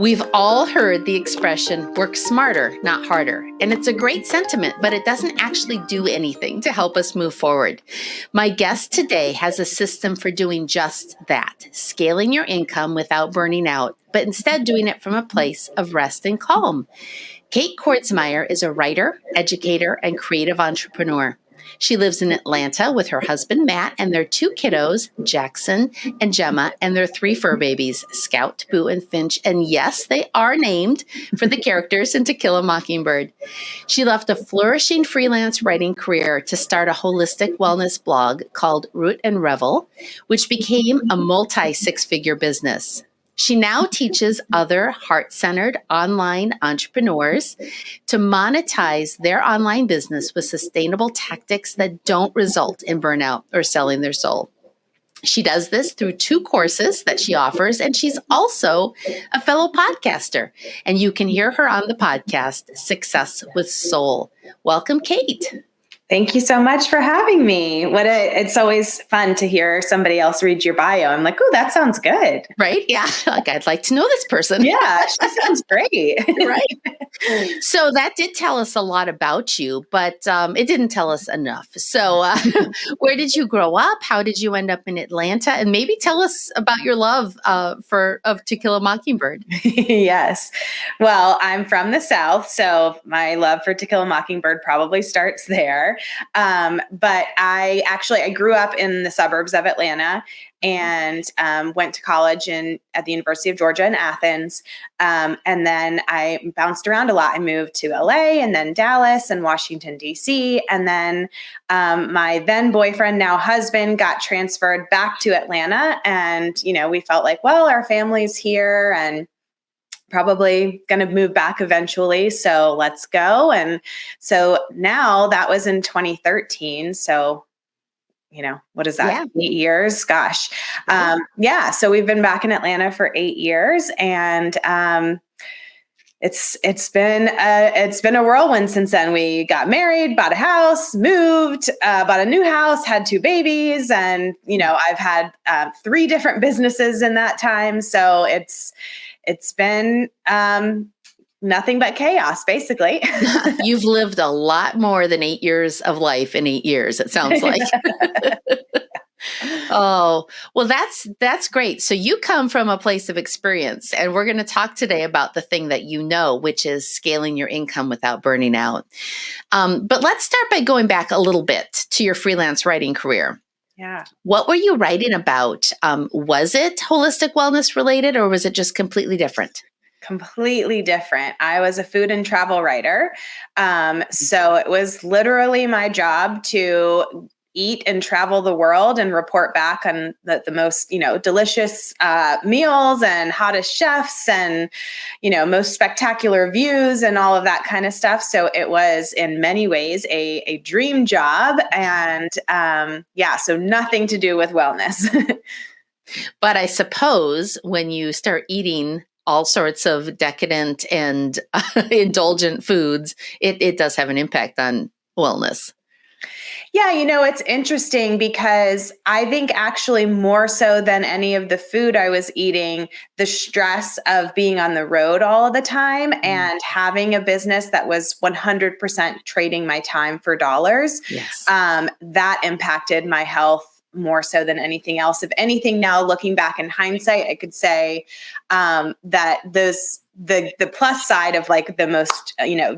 We've all heard the expression, work smarter, not harder. And it's a great sentiment, but it doesn't actually do anything to help us move forward. My guest today has a system for doing just that, scaling your income without burning out, but instead doing it from a place of rest and calm. Kate Kordsmeier is a writer, educator, and creative entrepreneur. She lives in Atlanta with her husband, Matt, and their two kiddos, Jackson and Gemma, and their three fur babies, Scout, Boo, and Finch. And yes, they are named for the characters in To Kill a Mockingbird. She left a flourishing freelance writing career to start a holistic wellness blog called Root and Revel, which became a multi-six-figure business. She now teaches other heart-centered online entrepreneurs to monetize their online business with sustainable tactics that don't result in burnout or selling their soul. She does this through two courses that she offers, and she's also a fellow podcaster. And you can hear her on the podcast, Success with Soul. Welcome, Kate. Thank you so much for having me. It's always fun to hear somebody else read your bio. I'm like, oh, that sounds good. Right? Yeah. Like, I'd like to know this person. Yeah, she sounds great. Right. So that did tell us a lot about you, but it didn't tell us enough. So where did you grow up? How did you end up in Atlanta? And maybe tell us about your love of To Kill a Mockingbird. Yes. Well, I'm from the South, so my love for To Kill a Mockingbird probably starts there. But I grew up in the suburbs of Atlanta and went to college at the University of Georgia in Athens. And then I bounced around a lot. I moved to LA and then Dallas and Washington, D.C. And then my then boyfriend, now husband, got transferred back to Atlanta. And, we felt like, well, our family's here and probably going to move back eventually. So let's go. And so now that was in 2013. So, what is that? Yeah. 8 years? Gosh. So we've been back in Atlanta for 8 years and, it's been a whirlwind since then. We got married, bought a house, moved, bought a new house, had 2 babies, and I've had 3 different businesses in that time. So it's been nothing but chaos, basically. You've lived a lot more than 8 years of life in 8 years, it sounds like. Oh, well, that's great. So you come from a place of experience, and we're going to talk today about the thing that you know, which is scaling your income without burning out. But let's start by going back a little bit to your freelance writing career. Yeah. What were you writing about? Was it holistic wellness related, or was it just completely different? Completely different. I was a food and travel writer. So it was literally my job to eat and travel the world and report back on the most, delicious meals and hottest chefs and, most spectacular views and all of that kind of stuff. So it was in many ways a dream job and so nothing to do with wellness. But I suppose when you start eating all sorts of decadent and indulgent foods, it does have an impact on wellness. Yeah, it's interesting because I think actually more so than any of the food I was eating, the stress of being on the road all the time and having a business that was 100% trading my time for dollars, yes. That impacted my health more so than anything else. If anything, now looking back in hindsight, I could say that the plus side of like the most,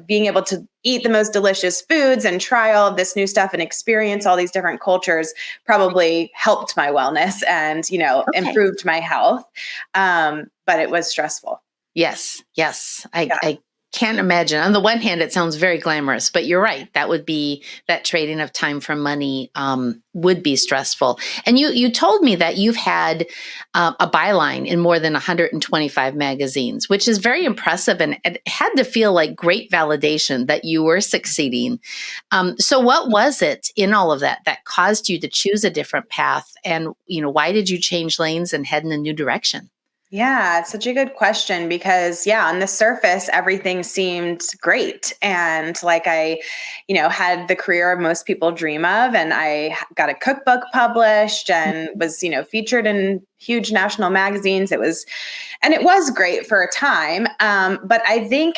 being able to eat the most delicious foods and try all of this new stuff and experience all these different cultures probably helped my wellness and, improved my health. But it was stressful. Yes. I can't imagine. On the one hand, it sounds very glamorous, but you're right. That trading of time for money would be stressful. And you told me that you've had a byline in more than 125 magazines, which is very impressive. And it had to feel like great validation that you were succeeding. So what was it in all of that caused you to choose a different path? And, why did you change lanes and head in a new direction? Yeah, it's such a good question because on the surface, everything seemed great. And like had the career most people dream of. And I got a cookbook published and was, featured in huge national magazines. It was great for a time. But I think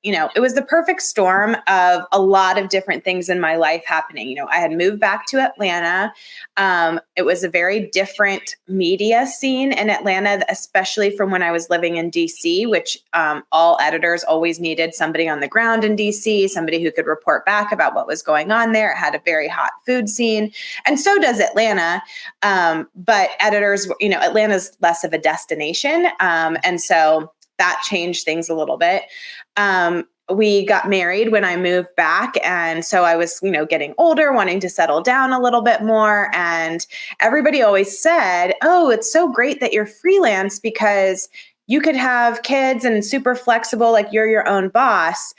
it was the perfect storm of a lot of different things in my life happening. I had moved back to Atlanta. It was a very different media scene in Atlanta, especially from when I was living in DC, which all editors always needed somebody on the ground in DC, somebody who could report back about what was going on there. It had a very hot food scene. And so does Atlanta. But editors, Atlanta's less of a destination. And so that changed things a little bit. We got married when I moved back. And so I was, getting older, wanting to settle down a little bit more. And everybody always said, oh, it's so great that you're freelance because you could have kids and super flexible, like you're your own boss.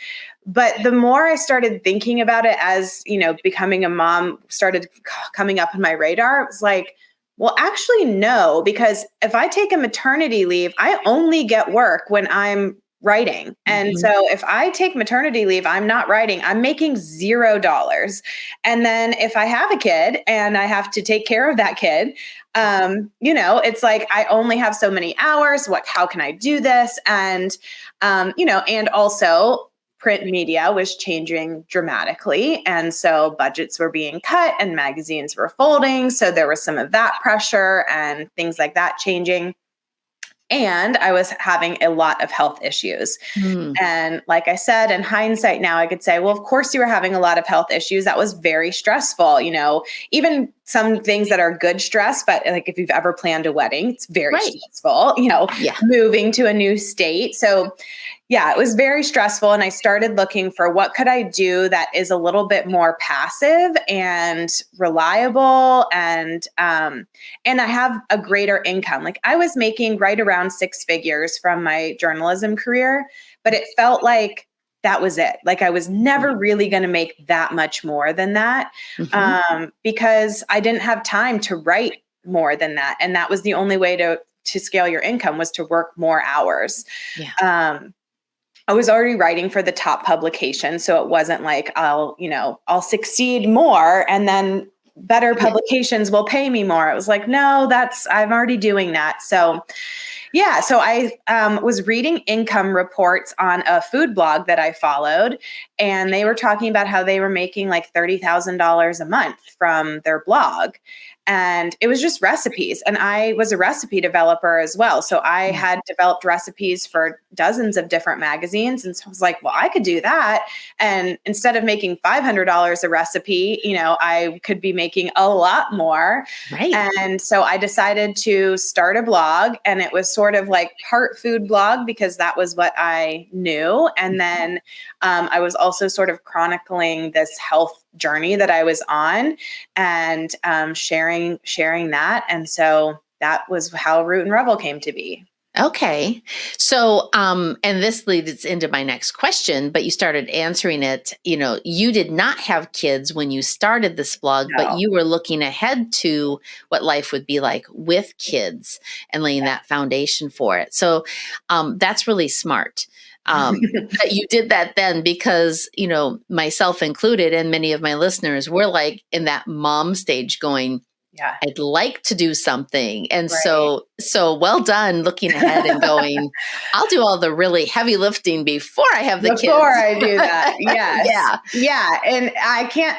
But the more I started thinking about it as, becoming a mom started coming up on my radar, it was like, well, actually, no, because if I take a maternity leave, I only get work when I'm writing. And so if I take maternity leave, I'm not writing, I'm making $0. And then if I have a kid and I have to take care of that kid, it's like, I only have so many hours. How can I do this? And, and also print media was changing dramatically. And so budgets were being cut and magazines were folding. So there was some of that pressure and things like that changing. And I was having a lot of health issues. And like I said, in hindsight now, I could say, well, of course you were having a lot of health issues. That was very stressful, even some things that are good stress, but like if you've ever planned a wedding, it's very stressful, moving to a new state. So it was very stressful. And I started looking for what could I do that is a little bit more passive and reliable. And I have a greater income. Like I was making right around 6 figures from my journalism career, but it felt like that was it. Like I was never really going to make that much more than that because I didn't have time to write more than that. And that was the only way to scale your income was to work more hours. I was already writing for the top publication. So it wasn't like I'll succeed more and then better publications will pay me more. It was like, no, I'm already doing that. So so I was reading income reports on a food blog that I followed, and they were talking about how they were making like $30,000 a month from their blog. And it was just recipes. And I was a recipe developer as well. So I had developed recipes for dozens of different magazines. And so I was like, well, I could do that. And instead of making $500 a recipe, I could be making a lot more. Right. And so I decided to start a blog, and it was sort of like part food blog because that was what I knew. And then I was also sort of chronicling this health journey that I was on and sharing that. And so that was how Root and Revel came to be. Okay. So, and this leads into my next question, but you started answering it. You did not have kids when you started this blog, but you were looking ahead to what life would be like with kids and laying that foundation for it. So, that's really smart. That you did that then because, myself included and many of my listeners were like in that mom stage going, I'd like to do something. And so well done looking ahead and going, I'll do all the really heavy lifting before I have the kids. Before I do that. Yes. Yeah. And I can't,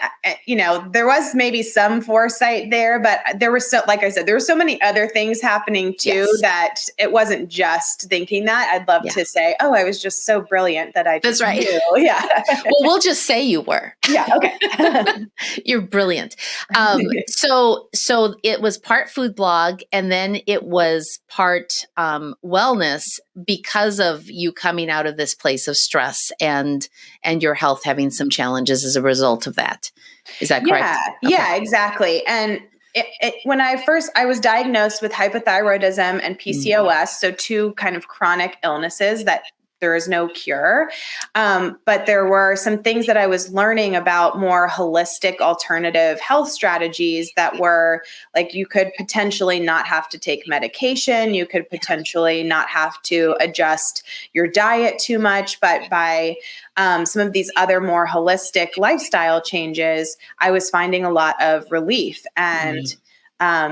there was maybe some foresight there, but there were like I said, there were so many other things happening too that it wasn't just thinking that. I'd love to say, oh, I was just so brilliant that I just knew. Yeah. Well, we'll just say you were. Yeah. Okay. You're brilliant. So it was part food blog, and then it was part wellness because of you coming out of this place of stress and your health having some challenges as a result of that. Is that correct? Yeah, exactly. And when I was diagnosed with hypothyroidism and PCOS, so two kind of chronic illnesses that there is no cure. But there were some things that I was learning about more holistic alternative health strategies that were like, you could potentially not have to take medication. You could potentially not have to adjust your diet too much, but by some of these other more holistic lifestyle changes, I was finding a lot of relief. And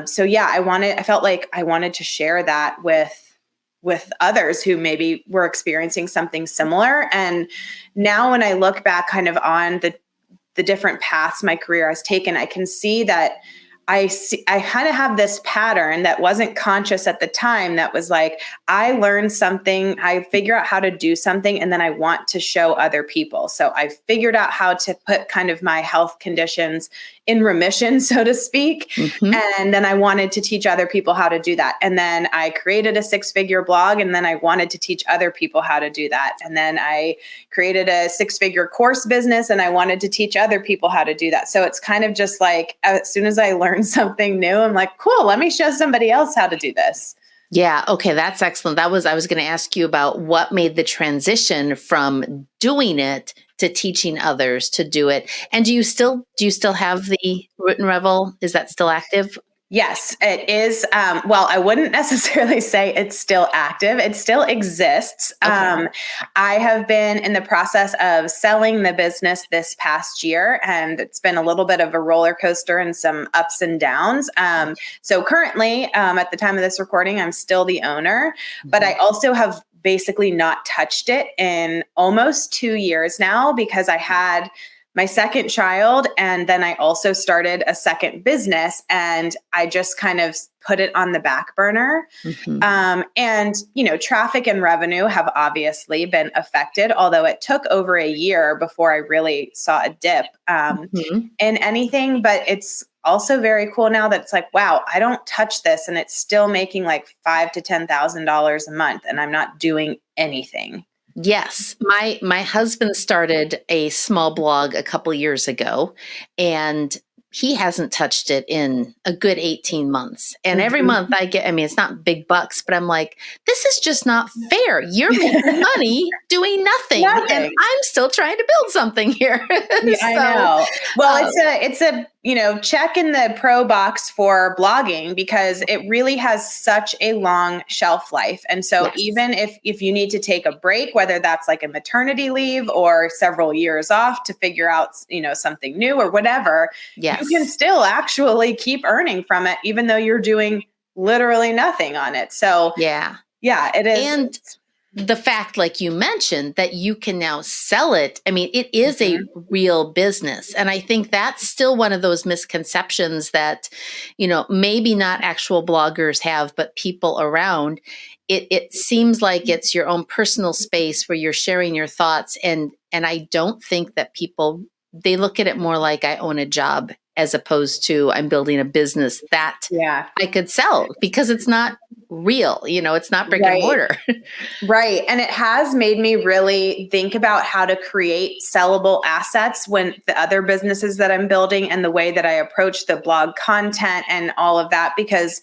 so yeah, I felt like I wanted to share that with others who maybe were experiencing something similar. And now when I look back kind of on the different paths my career has taken, I can see that I kind of have this pattern that wasn't conscious at the time, that was like, I learned something, I figure out how to do something, and then I want to show other people. So I figured out how to put kind of my health conditions in remission, so to speak. And then I wanted to teach other people how to do that. And then I created a 6-figure blog, and then I wanted to teach other people how to do that. And then I created a 6-figure course business, and I wanted to teach other people how to do that. So it's kind of just like, as soon as I learn something new, I'm like, cool, let me show somebody else how to do this. Yeah. Okay. That's excellent. I was going to ask you about what made the transition from doing it to teaching others to do it. And do you still have the Root and Revel? Is that still active? Yes, it is. Well, I wouldn't necessarily say it's still active. It still exists. Okay. I have been in the process of selling the business this past year, and it's been a little bit of a roller coaster and some ups and downs. So currently, at the time of this recording, I'm still the owner, but I also have basically not touched it in almost 2 years now, because I had my second child, and then I also started a second business, and I just kind of put it on the back burner. And, traffic and revenue have obviously been affected, although it took over a year before I really saw a dip in anything. But it's also very cool now that it's like, wow, I don't touch this, and it's still making like $5,000 to $10,000 a month, and I'm not doing anything. Yes, my husband started a small blog a couple years ago, and he hasn't touched it in a good 18 months. And every month it's not big bucks, but I'm like, this is just not fair. You're making money doing nothing. And I'm still trying to build something here. I know. Well, it's a check in the pro box for blogging, because it really has such a long shelf life. And so even if you need to take a break, whether that's like a maternity leave or several years off to figure out, something new or whatever, you can still actually keep earning from it, even though you're doing literally nothing on it. So yeah, it is. And the fact, like you mentioned, that you can now sell it. I mean, it is a real business. And I think that's still one of those misconceptions that, maybe not actual bloggers have, but people around. It seems like it's your own personal space where you're sharing your thoughts. And I don't think that they look at it more like I own a job, as opposed to I'm building a business that I could sell, because it's not real, it's not brick and mortar. Right. And it has made me really think about how to create sellable assets when the other businesses that I'm building, and the way that I approach the blog content and all of that, because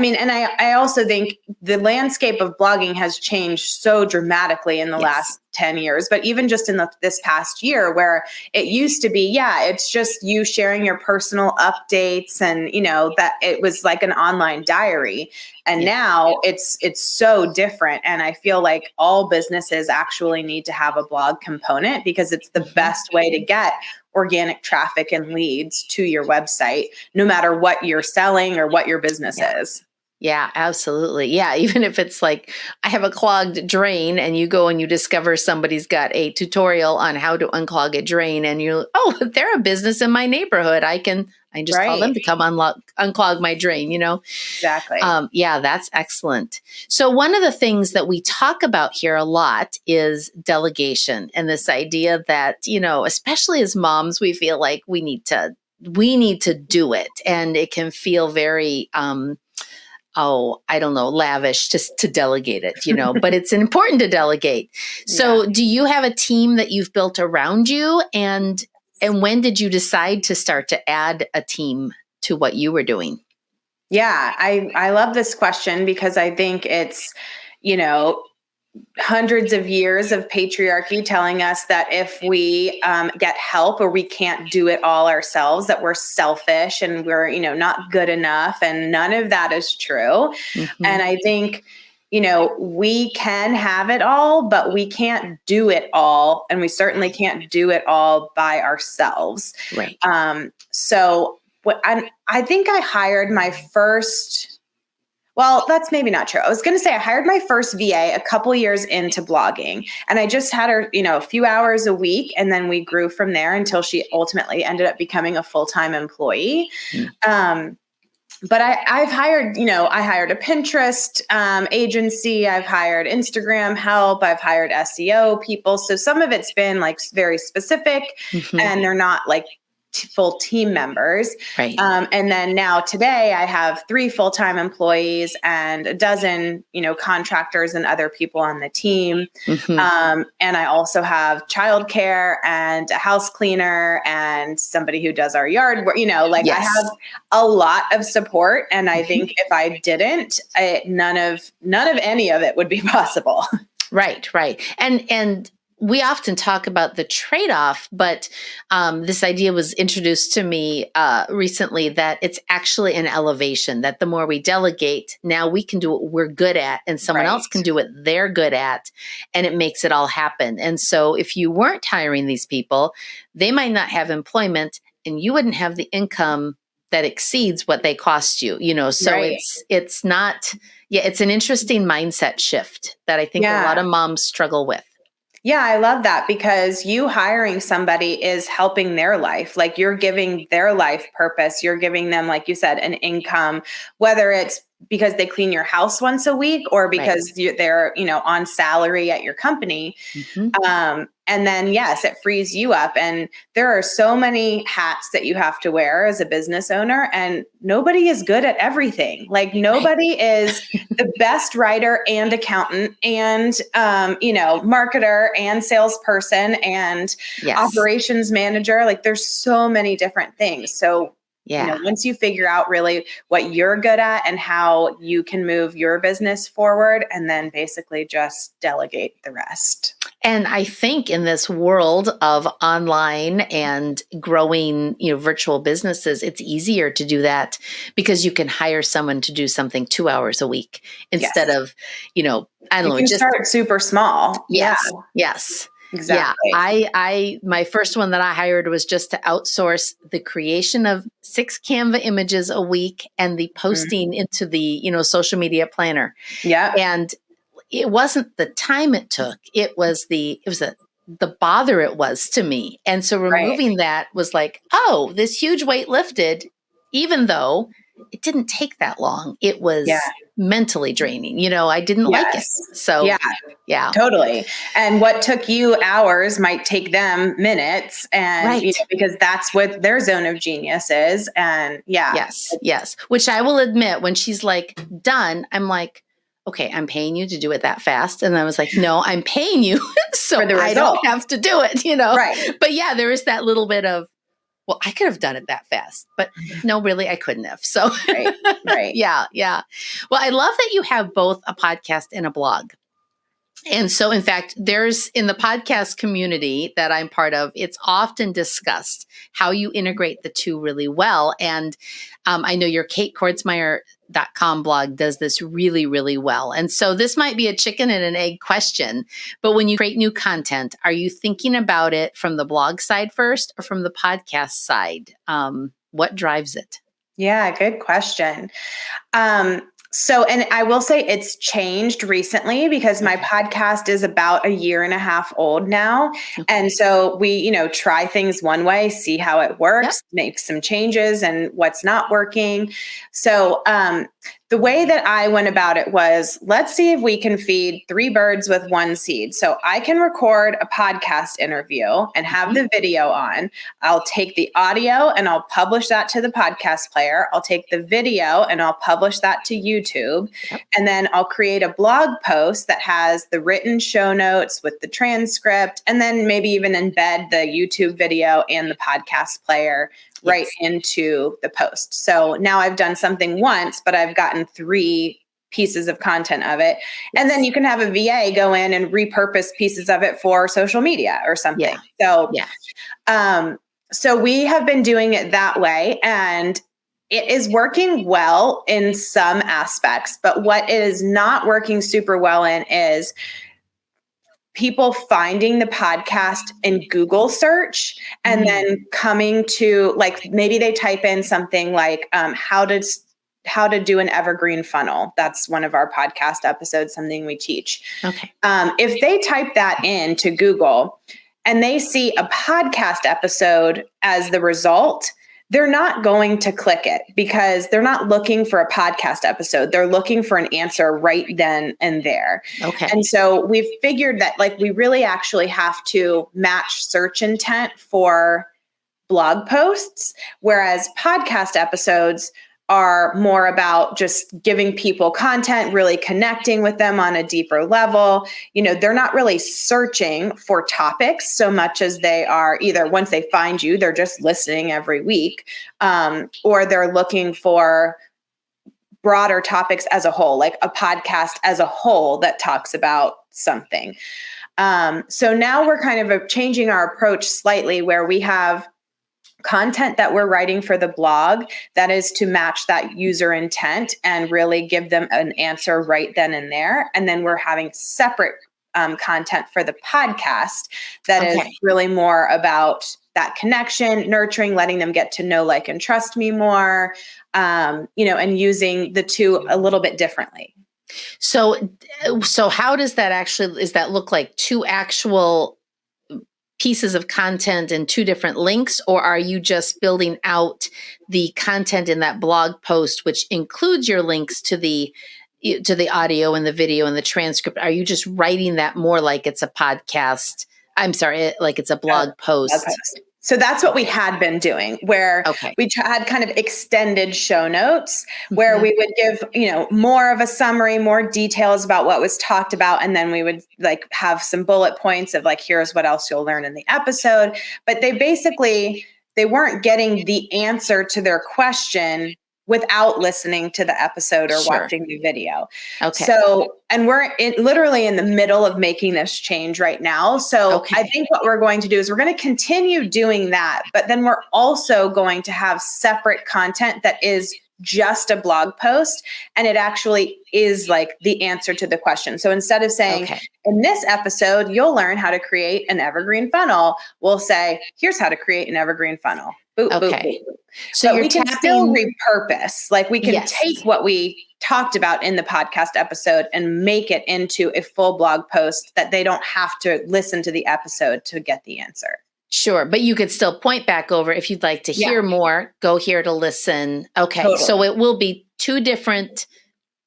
I also think the landscape of blogging has changed so dramatically in the last 10 years, but even just in this past year, where it used to be, it's just you sharing your personal updates, and, that it was like an online diary. And now it's so different. And I feel like all businesses actually need to have a blog component, because it's the best way to get organic traffic and leads to your website, no matter what you're selling or what your business is. Yeah, absolutely. Yeah. Even if it's like, I have a clogged drain, and you go and you discover somebody's got a tutorial on how to unclog a drain, and they're a business in my neighborhood. I just call them to come unclog my drain, Exactly. Yeah, that's excellent. So one of the things that we talk about here a lot is delegation, and this idea that, especially as moms, we feel like we need to do it. And it can feel very, lavish to delegate it, but it's important to delegate. So do you have a team that you've built around you? And when did you decide to start to add a team to what you were doing? Yeah, I love this question, because I think it's, hundreds of years of patriarchy telling us that if we get help or we can't do it all ourselves, that we're selfish and we're, not good enough. And none of that is true. Mm-hmm. And I think, we can have it all, but we can't do it all. And we certainly can't do it all by ourselves. Right. So I think I hired my first. Well, that's maybe not true. I was going to say I hired my first VA a couple years into blogging, and I just had her, a few hours a week, and then we grew from there until she ultimately ended up becoming a full-time employee. But I've hired, I hired a Pinterest agency. I've hired Instagram help. I've hired SEO people. So some of it's been like very specific, and they're not like full team members. Right. And then now today I have 3 full-time employees and a dozen, contractors and other people on the team. And I also have childcare and a house cleaner and somebody who does our yard work, I have a lot of support. And I think if I didn't, none of any of it would be possible. Right. And we often talk about the trade-off, but this idea was introduced to me recently that it's actually an elevation, that the more we delegate, now we can do what we're good at and someone else can do what they're good at, and it makes it all happen. And so if you weren't hiring these people, they might not have employment and you wouldn't have the income that exceeds what they cost you, so it's not, it's an interesting mindset shift that I think a lot of moms struggle with. Yeah, I love that because you hiring somebody is helping their life. Like you're giving their life purpose. You're giving them, like you said, an income, whether it's because they clean your house once a week or because they're, on salary at your company. And then, yes, it frees you up. And there are so many hats that you have to wear as a business owner, and nobody is good at everything. Like nobody is the best writer and accountant and, marketer and salesperson and operations manager. Like there's so many different things. So once you figure out really what you're good at and how you can move your business forward, and then basically just delegate the rest. And I think in this world of online and growing, virtual businesses, it's easier to do that because you can hire someone to do something 2 hours a week instead of, I don't know, just start super small. Yes. Exactly. Yeah. My first one that I hired was just to outsource the creation of 6 Canva images a week and the posting into the, social media planner. Yeah. And it wasn't the time it took. It was the bother it was to me. And so removing that was like, oh, this huge weight lifted, even though it didn't take that long. It was mentally draining. I didn't like it. So yeah, totally. And what took you hours might take them minutes, and because that's what their zone of genius is. And yes. Which I will admit, when she's like done, I'm like, okay, I'm paying you to do it that fast. And I was like, no, I'm paying you so I don't have to do it, Right. But yeah, there is that little bit of, well, I could have done it that fast, but no, really, I couldn't have. So right. Yeah. Well, I love that you have both a podcast and a blog. And so, in fact, there's in the podcast community that I'm part of, it's often discussed how you integrate the two really well. And I know your KateKordsmeier.com blog does this really, really well. And so this might be a chicken and an egg question, but when you create new content, are you thinking about it from the blog side first or from the podcast side? What drives it? Yeah, good question. So, and I will say it's changed recently because my podcast is about 1.5 years old now. And so we, try things one way, see how it works, make some changes and what's not working. So, the way that I went about it was, let's see if we can feed 3 birds with 1 seed. So I can record a podcast interview and have the video on. I'll take the audio and I'll publish that to the podcast player. I'll take the video and I'll publish that to YouTube. And then I'll create a blog post that has the written show notes with the transcript, and then maybe even embed the YouTube video and the podcast player right into the post. So now I've done something once, but I've gotten 3 pieces of content of it. And then you can have a VA go in and repurpose pieces of it for social media or something. So we have been doing it that way, and it is working well in some aspects, but what it is not working super well in is people finding the podcast in Google search and then coming to, like, maybe they type in something like how to do an evergreen funnel. That's one of our podcast episodes, something we teach. Okay. If they type that into Google and they see a podcast episode as the result, they're not going to click it because they're not looking for a podcast episode. They're looking for an answer right then and there. Okay. And so we've figured that, like, we really actually have to match search intent for blog posts, whereas podcast episodes are more about just giving people content, really connecting with them on a deeper level. You know, they're not really searching for topics so much as they are either, once they find you, they're just listening every week, or they're looking for broader topics as a whole, like a podcast as a whole that talks about something. So now we're kind of changing our approach slightly, where we have content that we're writing for the blog that is to match that user intent and really give them an answer right then and there. And then we're having separate content for the podcast that is really more about that connection, nurturing, letting them get to know, like, and trust me more, and using the two a little bit differently. So how does that look like two actual pieces of content and two different links, or are you just building out the content in that blog post, which includes your links to the audio and the video and the transcript? Are you just writing that more like it's a podcast? I'm sorry, like it's a blog post. So that's what we had been doing, where we had kind of extended show notes where we would give, more of a summary, more details about what was talked about. And then we would, like, have some bullet points of, like, here's what else you'll learn in the episode. But they weren't getting the answer to their question without listening to the episode or watching the video. Okay. So, and we're literally in the middle of making this change right now. So I think what we're going to do is we're going to continue doing that, but then we're also going to have separate content that is just a blog post, and it actually is like the answer to the question. So instead of saying, in this episode, you'll learn how to create an evergreen funnel, we'll say, here's how to create an evergreen funnel. Boop, boop, boop, boop. So we can still repurpose, like, we can take what we talked about in the podcast episode and make it into a full blog post that they don't have to listen to the episode to get the answer. Sure. But you could still point back over if you'd like to hear more, go here to listen. Okay. Totally. So it will be two different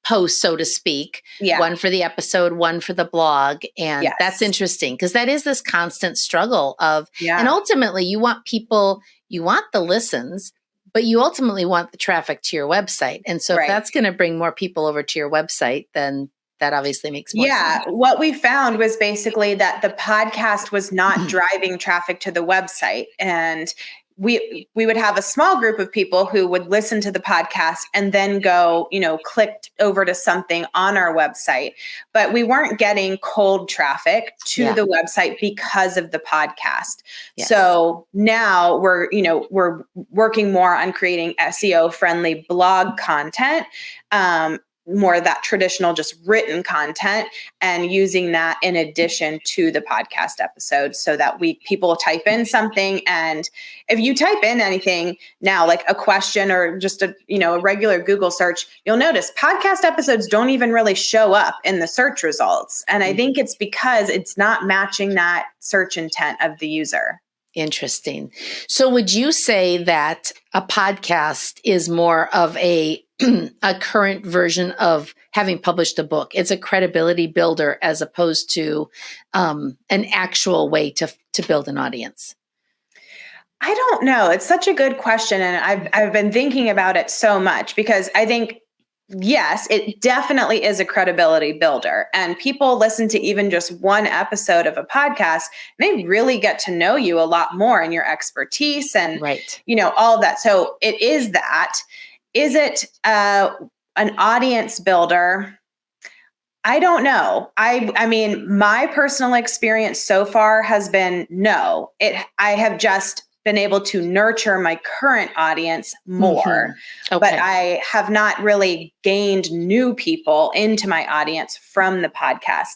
posts, so to speak. Yeah. One for the episode, one for the blog. And that's interesting because that is this constant struggle of, and ultimately you want the listens, but you ultimately want the traffic to your website. And so if that's going to bring more people over to your website, then that obviously makes more sense. Yeah. What we found was basically that the podcast was not driving traffic to the website. And we would have a small group of people who would listen to the podcast and then go, clicked over to something on our website, but we weren't getting cold traffic to the website because of the podcast. Yes. So now we're working more on creating SEO friendly blog content, more of that traditional just written content, and using that in addition to the podcast episode so that people type in something. And if you type in anything now, like a question or just a regular Google search, you'll notice podcast episodes don't even really show up in the search results. And I think it's because it's not matching that search intent of the user. Interesting. So would you say that a podcast is more of a current version of having published a book? It's a credibility builder as opposed to an actual way to build an audience? I don't know. It's such a good question. And I've been thinking about it so much because I think, yes, it definitely is a credibility builder. And people listen to even just one episode of a podcast, and they really get to know you a lot more and your expertise and, all of that. So it is that. Is it an audience builder, I don't know. I mean, my personal experience so far has been no. I have just been able to nurture my current audience more, but Okay. I have not really gained new people into my audience from the podcast.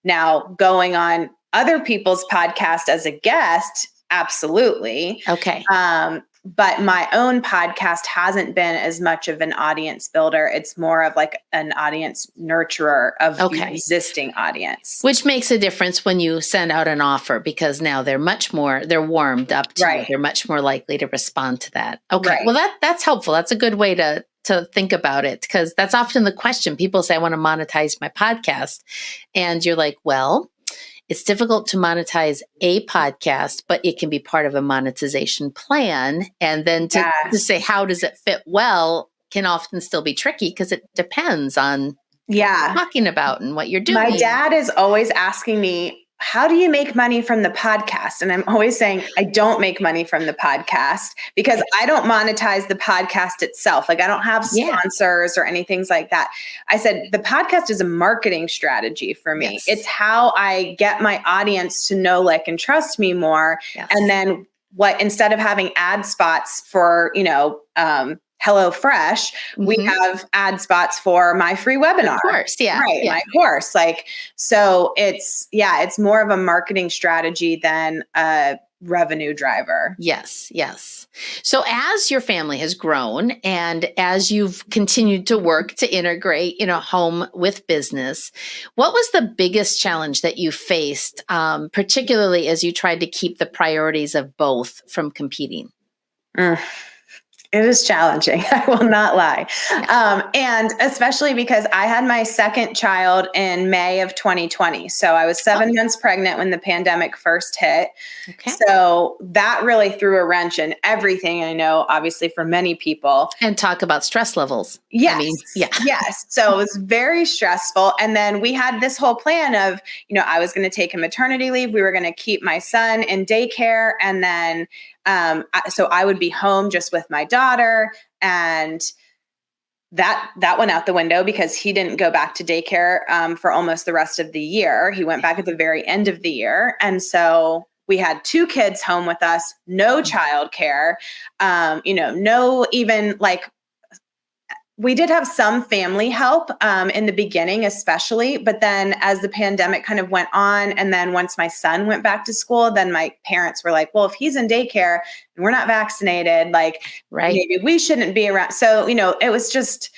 Now, going on other people's podcast as a guest, absolutely. Okay. But my own podcast hasn't been as much of an audience builder. It's more of like an audience nurturer of the existing audience. Which makes a difference when you send out an offer, because now they're warmed up to you. They're much more likely to respond to that. Okay. Well, that's helpful. That's a good way to think about it, because that's often the question. People say, I want to monetize my podcast. And you're like, well, it's difficult to monetize a podcast, but it can be part of a monetization plan. And then to say, how does it fit well, can often still be tricky, because it depends on what you're talking about and what you're doing. My dad is always asking me, how do you make money from the podcast? And I'm always saying, I don't make money from the podcast because I don't monetize the podcast itself. Like I don't have sponsors or anything like that. I said, the podcast is a marketing strategy for me. Yes. It's how I get my audience to know, like, and trust me more. Yes. And then instead of having ad spots for, HelloFresh, we have ad spots for my free webinar. Of course, my course. Like, so it's more of a marketing strategy than a revenue driver. Yes. So as your family has grown and as you've continued to work to integrate, home with business, what was the biggest challenge that you faced, particularly as you tried to keep the priorities of both from competing? It is challenging. I will not lie. And especially because I had my second child in May of 2020. So I was 7 months pregnant when the pandemic first hit. Okay. So that really threw a wrench in everything. I know, obviously, for many people. And talk about stress levels. Yes. Yes. So it was very stressful. And then we had this whole plan of, I was going to take a maternity leave. We were going to keep my son in daycare. And then so I would be home just with my daughter, and that went out the window because he didn't go back to daycare for almost the rest of the year. He went back at the very end of the year. And so we had 2 kids home with us, no childcare, no even like, we did have some family help in the beginning, especially, but then as the pandemic kind of went on, and then once my son went back to school, then my parents were like, well, if he's in daycare and we're not vaccinated, like maybe we shouldn't be around. So, it was just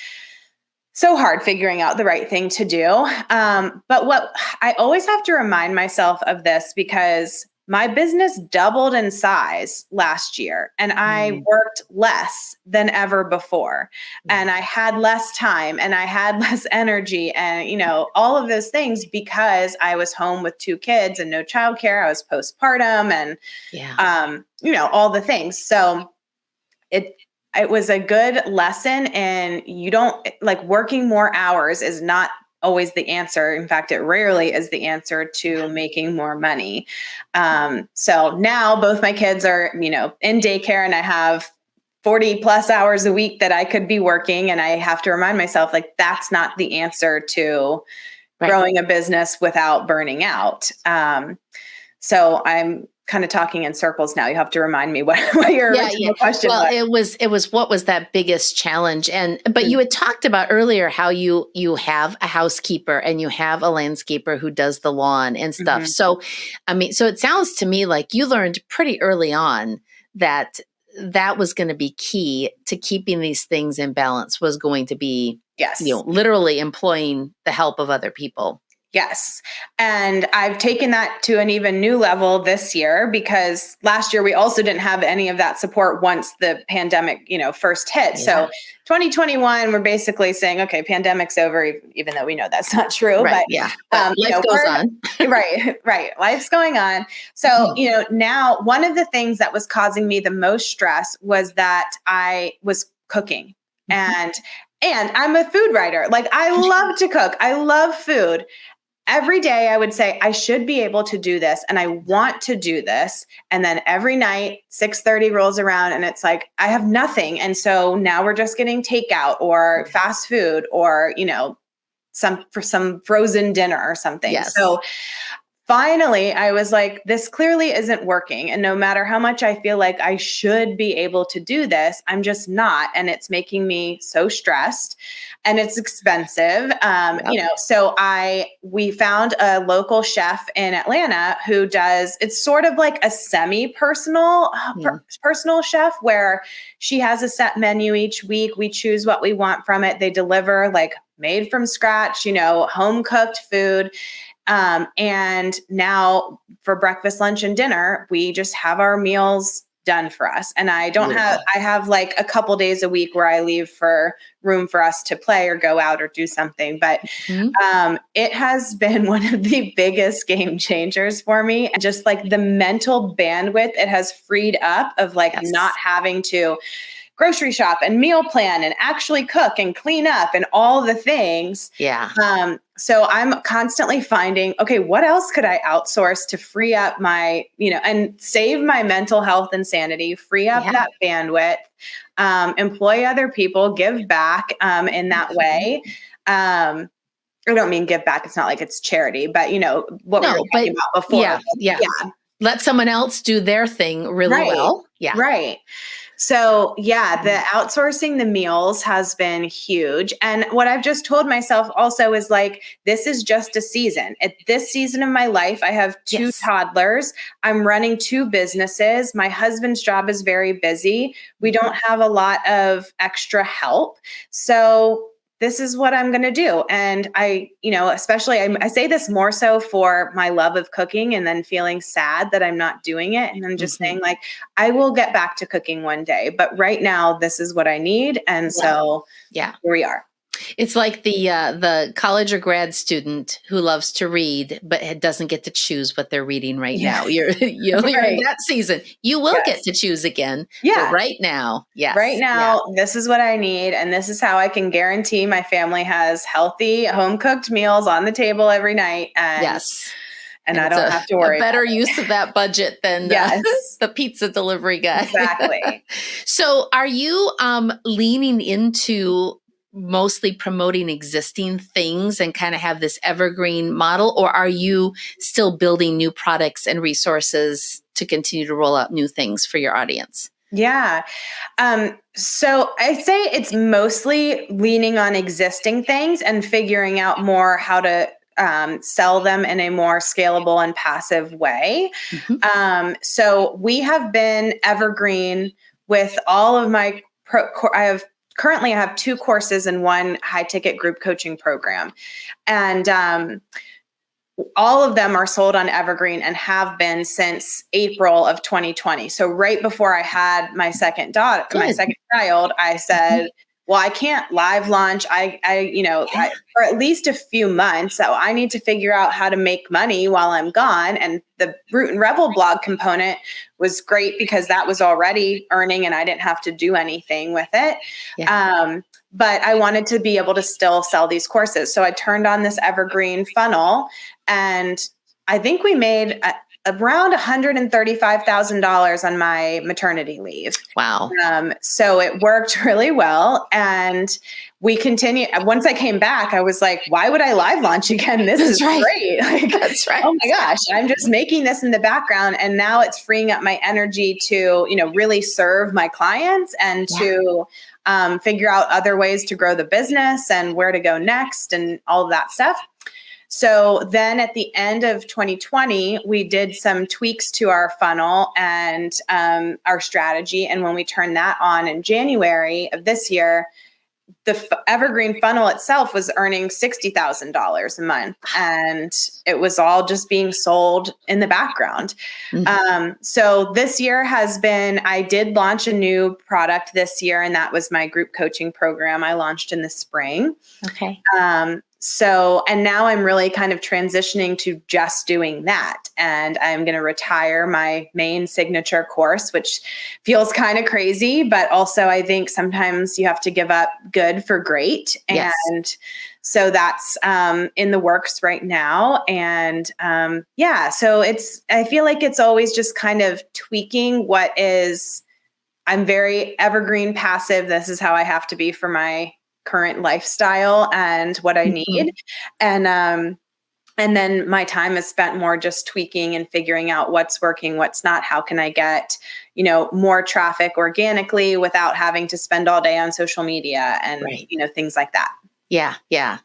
so hard figuring out the right thing to do. But what I always have to remind myself of this, because my business doubled in size last year and I worked less than ever before. And I had less time and I had less energy and, all of those things because I was home with 2 kids and no childcare. I was postpartum and, all the things. So it was a good lesson, and you don't working more hours is not always the answer. In fact, it rarely is the answer to making more money. So now both my kids are, in daycare, and I have 40 plus hours a week that I could be working. And I have to remind myself, that's not the answer to growing a business without burning out. So I'm kind of talking in circles now. You have to remind me what your original question was. Well, it was what was that biggest challenge? But you had talked about earlier how you have a housekeeper and you have a landscaper who does the lawn and stuff. So, so it sounds to me like you learned pretty early on that was going to be key to keeping these things in balance, was going to be, literally employing the help of other people. Yes. And I've taken that to an even new level this year, because last year we also didn't have any of that support once the pandemic, first hit. Yeah. So 2021, we're basically saying, okay, pandemic's over, even though we know that's not true. Right, but life goes on. Right. Life's going on. So, now one of the things that was causing me the most stress was that I was cooking. And I'm a food writer. I love to cook. I love food. every day I would say, I should be able to do this and I want to do this. And then every night, 6:30 rolls around and it's like, I have nothing. And so now we're just getting takeout or fast food or, some frozen dinner or something. Yes. So finally, I was like, this clearly isn't working. And no matter how much I feel like I should be able to do this, I'm just not. And it's making me so stressed and it's expensive. So we found a local chef in Atlanta who does, it's sort of like a semi-personal personal chef where she has a set menu each week. We choose what we want from it. They deliver like made from scratch, home cooked food. And now for breakfast, lunch, and dinner, we just have our meals done for us. And I have like a couple days a week where I leave for room for us to play or go out or do something. But it has been one of the biggest game changers for me. And just like the mental bandwidth it has freed up of like not having to grocery shop and meal plan and actually cook and clean up and all the things. Yeah. So I'm constantly finding, okay, what else could I outsource to free up my, and save my mental health and sanity, free up that bandwidth, employ other people, give back in that way. I don't mean give back. It's not like it's charity, but what we were talking about before. Yeah. Let someone else do their thing really well. Yeah. Right. So the outsourcing the meals has been huge. And what I've just told myself also is like, this is just a season. At this season of my life, I have two toddlers. I'm running 2 businesses. My husband's job is very busy. We don't have a lot of extra help. So this is what I'm going to do. And I say this more so for my love of cooking and then feeling sad that I'm not doing it. And I'm just saying like, I will get back to cooking one day, but right now this is what I need. And so here we are. It's like the college or grad student who loves to read, but doesn't get to choose what they're reading right now. You're in that season. You will get to choose again. Yeah. But right now, this is what I need. And this is how I can guarantee my family has healthy home cooked meals on the table every night. And And I don't have to worry. A better use of that budget than the pizza delivery guy. Exactly. So are you leaning into mostly promoting existing things and kind of have this evergreen model, or are you still building new products and resources to continue to roll out new things for your audience? Yeah. So I'd say it's mostly leaning on existing things and figuring out more how to sell them in a more scalable and passive way. So we have been evergreen with all of my Currently, I have 2 courses and 1 high ticket group coaching program. And all of them are sold on Evergreen and have been since April of 2020. So right before I had my second child, I said, well, I can't live launch. For at least a few months. So I need to figure out how to make money while I'm gone. And the Root and Revel blog component was great because that was already earning and I didn't have to do anything with it. Yeah. But I wanted to be able to still sell these courses. So I turned on this Evergreen funnel and I think we made around $135,000 on my maternity leave. Wow. So it worked really well. And we continued. Once I came back, I was like, why would I live launch again? This is great. That's right. Oh my gosh, I'm just making this in the background. And now it's freeing up my energy to, really serve my clients and to figure out other ways to grow the business and where to go next and all of that stuff. So then at the end of 2020, we did some tweaks to our funnel and our strategy. And when we turned that on in January of this year, the Evergreen funnel itself was earning $60,000 a month. And it was all just being sold in the background. So this year I did launch a new product this year, and that was my group coaching program I launched in the spring. Okay. And now I'm really kind of transitioning to just doing that. And I'm going to retire my main signature course, which feels kind of crazy, but also I think sometimes you have to give up good for great. And So that's in the works right now. And so I feel like it's always just kind of tweaking I'm very evergreen passive. This is how I have to be for my current lifestyle and what I need. And then my time is spent more just tweaking and figuring out what's working, what's not. How can I get, more traffic organically without having to spend all day on social media and, Right. Things like that. Yeah. Yeah.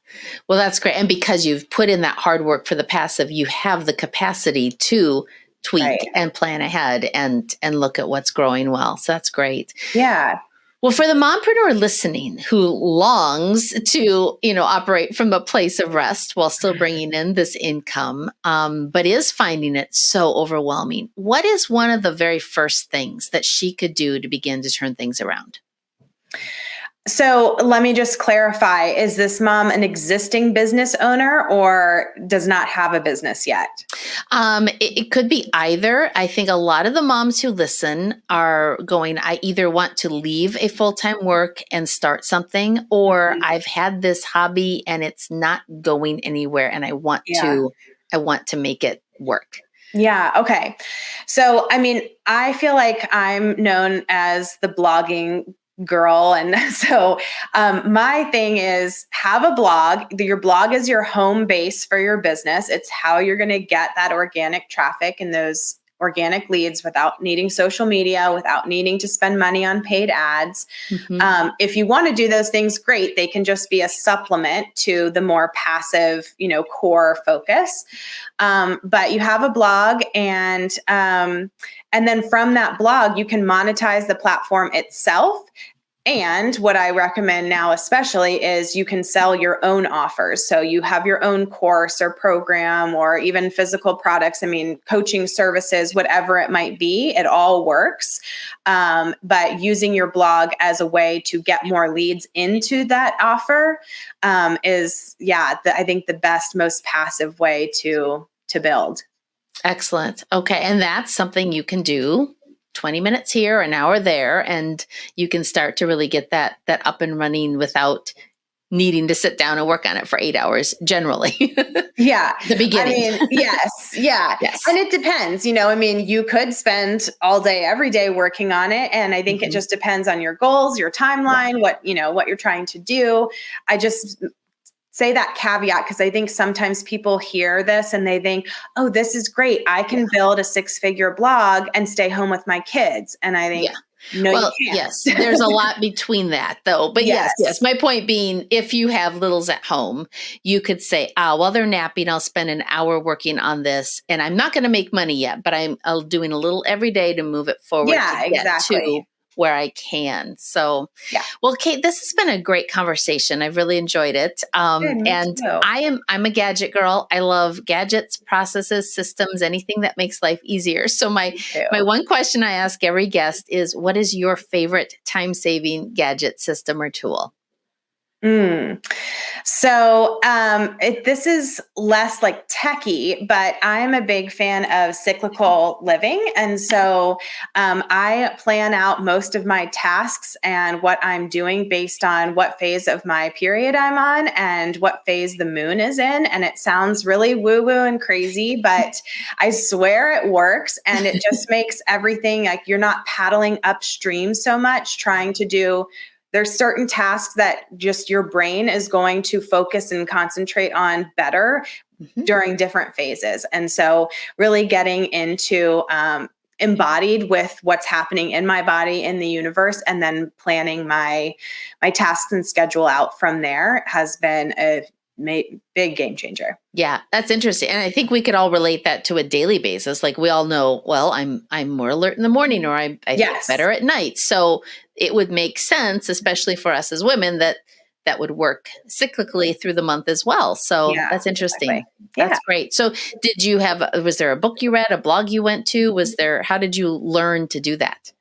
Well, that's great. And because you've put in that hard work for the passive, you have the capacity to tweak Right. and plan ahead and look at what's growing well. So that's great. Yeah. Well, for the mompreneur listening who longs to, operate from a place of rest while still bringing in this income, but is finding it so overwhelming, what is one of the very first things that she could do to begin to turn things around? So let me just clarify, is this mom an existing business owner or does not have a business yet? It could be either. I think a lot of the moms who listen are going, I either want to leave a full-time work and start something, or I've had this hobby and it's not going anywhere and I want to make it work. Yeah. Okay. So, I feel like I'm known as the blogging girl. And so my thing is have a blog. Your blog is your home base for your business. It's how you're going to get that organic traffic and those organic leads without needing social media, without needing to spend money on paid ads. If you want to do those things, great. They can just be a supplement to the more passive, core focus. But you have a blog and then from that blog, you can monetize the platform itself. And what I recommend now, especially, is you can sell your own offers. So you have your own course or program or even physical products. Coaching services, whatever it might be, it all works. But using your blog as a way to get more leads into that offer is, I think the best, most passive way to build. Excellent. Okay. And that's something you can do 20 minutes here, an hour there, and you can start to really get that up and running without needing to sit down and work on it for 8 hours generally. Yeah. The beginning. Yes. Yeah. Yes. And it depends, you could spend all day, every day working on it. And I think it just depends on your goals, your timeline, what you're trying to do. I just say that caveat because I think sometimes people hear this and they think, oh, this is great. I can build a 6-figure blog and stay home with my kids. And I think, no, you can't. Yes, there's a lot between that though. But yes. My point being, if you have littles at home, you could say, while they're napping, I'll spend an hour working on this. And I'm not going to make money yet, but I'm doing a little every day to move it forward. Yeah, exactly. To where I can. So, well, Kate, this has been a great conversation. I've really enjoyed it. And too. I'm a gadget girl. I love gadgets, processes, systems, anything that makes life easier. So my one question I ask every guest is, what is your favorite time-saving gadget, system, or tool? So this is less like techie, but I'm a big fan of cyclical living. And so I plan out most of my tasks and what I'm doing based on what phase of my period I'm on and what phase the moon is in. And it sounds really woo-woo and crazy, but I swear it works. And it just makes everything like you're not paddling upstream so much trying to do. There's certain tasks that just your brain is going to focus and concentrate on better during different phases. And so really getting into embodied with what's happening in my body, in the universe, and then planning my tasks and schedule out from there has been a big game changer. Yeah, that's interesting. And I think we could all relate that to a daily basis. Like we all know, well, I'm more alert in the morning or I feel better at night. So it would make sense, especially for us as women, that would work cyclically through the month as well. So that's interesting. Exactly. That's great. So was there a book you read, a blog you went to? How did you learn to do that?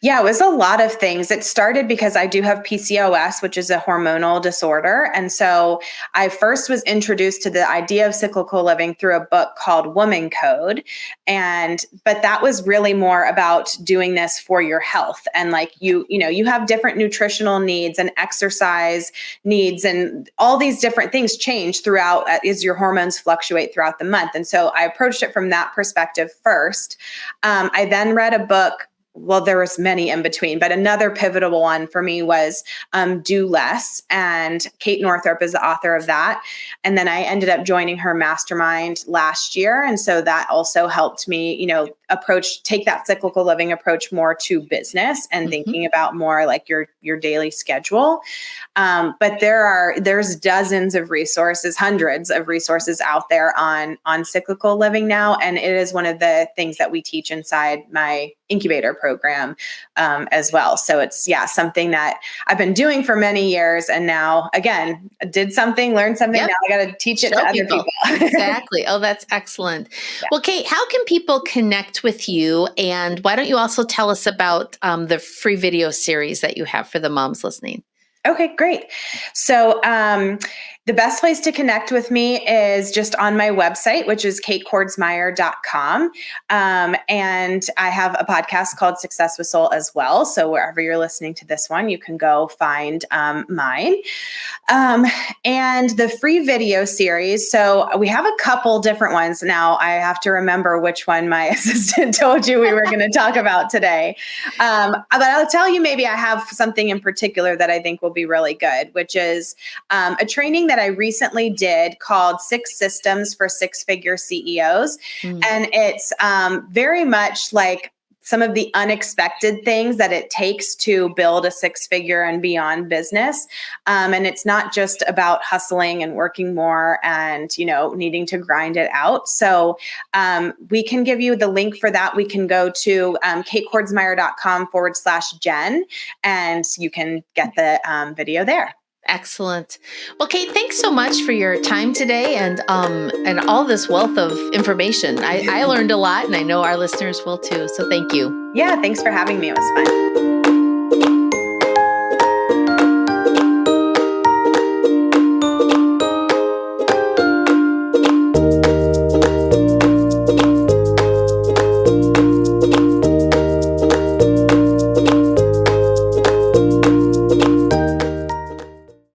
Yeah, it was a lot of things. It started because I do have PCOS, which is a hormonal disorder. And so I first was introduced to the idea of cyclical living through a book called Woman Code. But that was really more about doing this for your health. And like you have different nutritional needs and exercise needs, and all these different things change throughout as your hormones fluctuate throughout the month. And so I approached it from that perspective first. I then read a book. Well, there was many in between, but another pivotal one for me was Do Less. And Kate Northrup is the author of that. And then I ended up joining her mastermind last year. And so that also helped me, take that cyclical living approach more to business and thinking about more like your daily schedule. But there's dozens of resources, hundreds of resources out there on cyclical living now. And it is one of the things that we teach inside my incubator program as well. So it's something that I've been doing for many years, and now again learned something. Yep. Now I got to teach it to other people. Exactly. Oh, that's excellent. Yeah. Well, Kate, how can people connect with you? And why don't you also tell us about the free video series that you have for the moms listening? Okay, great. So the best place to connect with me is just on my website, which is katekordsmeier.com. And I have a podcast called Success with Soul as well. So wherever you're listening to this one, you can go find mine. And the free video series. So we have a couple different ones. Now I have to remember which one my assistant told you we were going to talk about today. But I'll tell you, maybe I have something in particular that I think will be really good, which is a training that I recently did called 6 Systems for Six-Figure CEOs. And it's very much like some of the unexpected things that it takes to build a 6-figure and beyond business. And it's not just about hustling and working more and, needing to grind it out. So we can give you the link for that. We can go to katekordsmeier.com/Jen, and you can get the video there. Excellent. Well, Kate, thanks so much for your time today and all this wealth of information. I learned a lot, and I know our listeners will too. So thank you. Yeah, thanks for having me. It was fun.